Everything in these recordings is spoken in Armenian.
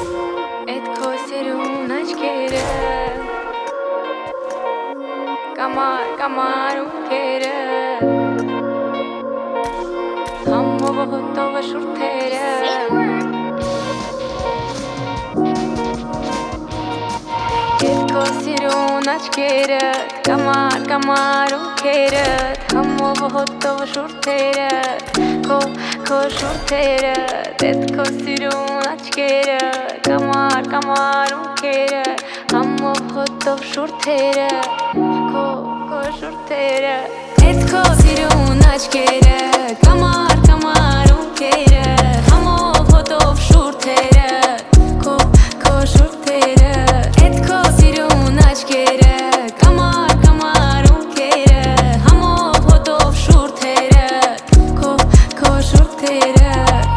Էդ քո սիրուն աչքերը Կամար ունքերը Համով հոտով շուրթերը Էդ քո սիրուն աչքերը Կամար ունքերը Համով հոտով շուրթերը Քո շուրթերը Էդ քո սիրուն աչքերը Կամար ունքերը Համով հոտով շուրթերը Քո շուրթերը Էդ քո սիրուն աչքերը Կամար ունքերը Համով հոտով շուրթերը Քո շուրթերը Էդ քո սիրուն աչքերը Կամար ունքերը Համով հոտով շուրթերը Քո շուրթերը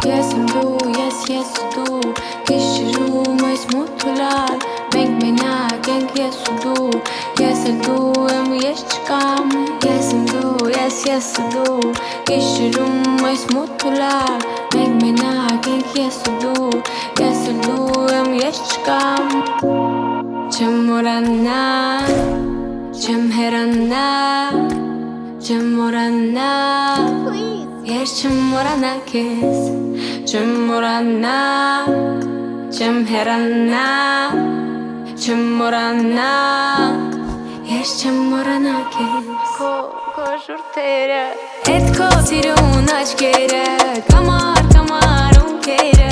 Ես եմ դու, ես ու դու Գիշերում այս մութուլալ Մենք մենակ ենք ես ու դու Ես էլ դու եմ ես չկամ Ես եմ դու, ես ու դու Գիշերում այս մութուլալ Մենք մենակ ենք ես ու դու Ես էլ դու եմ ես չկամ Չեմ մորանա Չեմ հեռանա Չեմ մորանա Ես չեմ մորանա քեզ Չեմ մորանա Չեմ հեռանա Չեմ մորանա Ես չեմ մորանա քեզ Քո շուրթերը Էդ քո սիրուն աչքերը Կամար ունքերը